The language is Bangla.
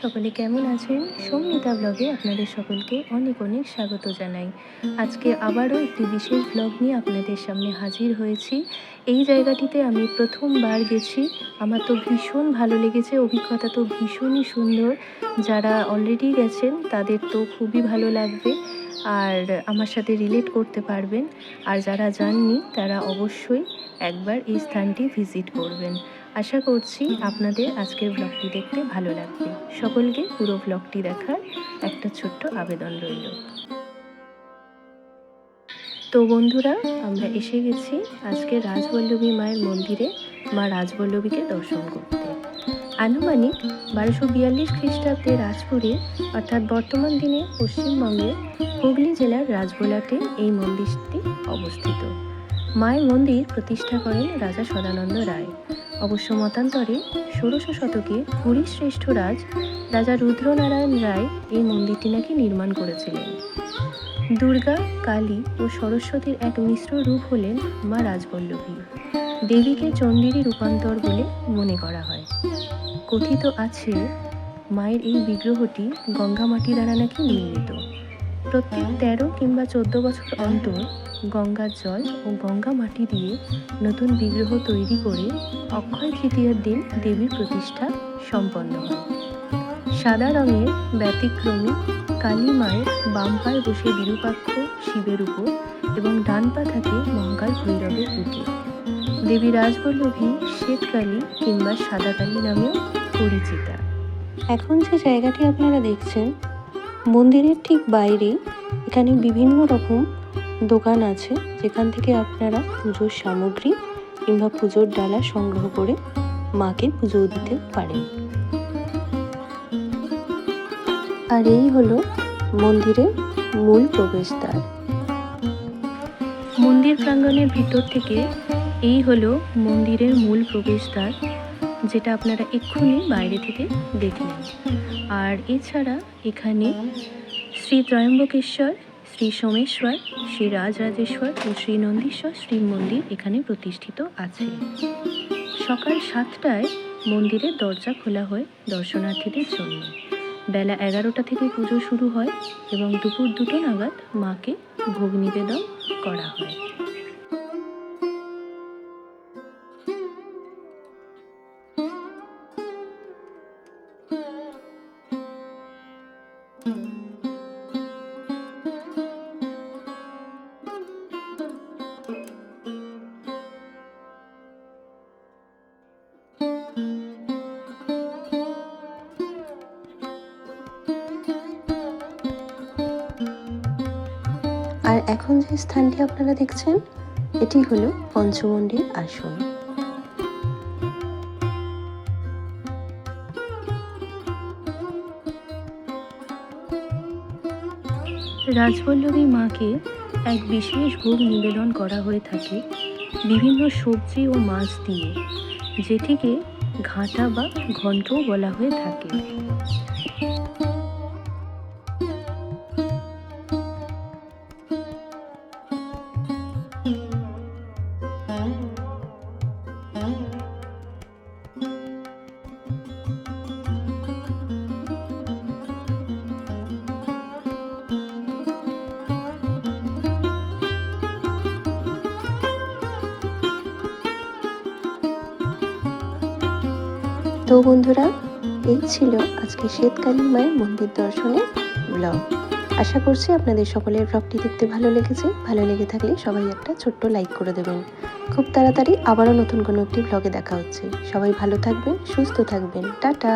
সকলে কেমন আছেন? সোমনিতা ব্লগে আপনাদের সকলকে অনেক অনেক স্বাগত জানাই। আজকে আবারও একটি বিশেষ ব্লগ নিয়ে আপনাদের সামনে হাজির হয়েছি। এই জায়গাটিতে আমি প্রথমবার গেছি। আমার তো ভীষণ ভালো লেগেছে, অভিজ্ঞতা তো ভীষণই সুন্দর। যারা অলরেডি গেছেন তাদের তো খুবই ভালো লাগবে আর আমার সাথে রিলেট করতে পারবেন। আর যারা যাননি তারা অবশ্যই একবার এই স্থানটি ভিজিট করবেন। আশা করছি আপনাদের আজকের ব্লগটি দেখতে ভালো লাগবে। সকলকে পুরো ব্লগটি দেখার একটা ছোট্ট আবেদন রইল। তো বন্ধুরা, আমরা এসে গেছি আজকে রাজবল্লভী মায়ের মন্দিরে মা রাজবল্লভীকে দর্শন করতে। আনুমানিক 1242 খ্রিস্টাব্দে রাজপুরে অর্থাৎ বর্তমান দিনে পশ্চিমবঙ্গের হুগলি জেলার রাজবোলাতে এই মন্দিরটি অবস্থিত। মায়ের মন্দির প্রতিষ্ঠা করেন রাজা সদানন্দ রায়। অবশ্য মতান্তরে 1600 শতকে পুরীর শ্রেষ্ঠ রাজা রুদ্রনারায়ণ রায় এই মন্দিরটি নাকি নির্মাণ করেছিলেন। দুর্গা, কালী ও সরস্বতীর এক মিশ্র রূপ হলেন মা রাজবল্লভী। দেবীকে চণ্ডীরই রূপান্তর বলে মনে করা হয়। কথিত আছে মায়ের এই বিগ্রহটি গঙ্গা মাটি দ্বারা নাকি নির্মিত। প্রত্যেক 13 কিংবা 14 বছর অন্তর গঙ্গার জল ও গঙ্গা মাটি দিয়ে নতুন বিগ্রহ তৈরি করে অক্ষয় তৃতীয়ার দিন দেবীর প্রতিষ্ঠা সম্পন্ন হয়। সাদা রঙের ব্যতিক্রমী কালী মায়ের বাম পায়ে বসে বিরূপাক্ষ শিবের উপর এবং ডান পা থাকে মহাকাল ভৈরবের বুকে। দেবী রাজবল্লভী শ্বেতকালী কিংবা সাদা কালী নামেও পরিচিতা। এখন যে জায়গাটি আপনারা দেখছেন মন্দিরের ঠিক বাইরে, এখানে বিভিন্ন রকম দোকান আছে যেখান থেকে আপনারা পুজোর সামগ্রী কিংবা পুজোর ডালা সংগ্রহ করে মাকে পুজো দিতে পারেন। আর এই হলো মন্দিরের মূল প্রবেশদ্বার। মন্দির প্রাঙ্গণের ভিতর থেকে এই হলো মন্দিরের মূল প্রবেশদ্বার, যেটা আপনারা এক্ষুনি বাইরে থেকে দেখলেন। আর এছাড়া এখানে শ্রী ত্রয়ম্বকেশ্বর, শ্রী সোমেশ্বর, শ্রী রাজরাজেশ্বর ও শ্রী নন্দীশ্বর শ্রী মন্দির এখানে প্রতিষ্ঠিত আছে। সকাল 7টায় মন্দিরের দরজা খোলা হয় দর্শনার্থীদের জন্য। বেলা 11টা থেকে পুজো শুরু হয় এবং দুপুর 2টো নাগাদ মাকে ভোগ নিবেদন করা হয়। আর এখন যে স্থানটি আপনারা দেখছেন এটি হলো পঞ্চমন্ডির আসন। রাজবল্লভী মাকে এক বিশেষ ভোগ নিবেদন করা হয়ে থাকে বিভিন্ন সবজি ও মাছ দিয়ে, যেটিকে ঘাঁটা বা ঘণ্টও বলা হয়ে থাকে। তো বন্ধুরা, এই ছিল আজকে শ্বেতকালী মায়ের মন্দির দর্শনের ব্লগ। আশা করছি আপনাদের সকলের ব্লগটি দেখতে ভালো লেগেছে। ভালো লেগে থাকলে সবাই একটা ছোট্ট লাইক করে দেবেন। খুব তাড়াতাড়ি আবারও নতুন কোনো একটি ব্লগে দেখা হচ্ছে। সবাই ভালো থাকবেন, সুস্থ থাকবেন। টাটা।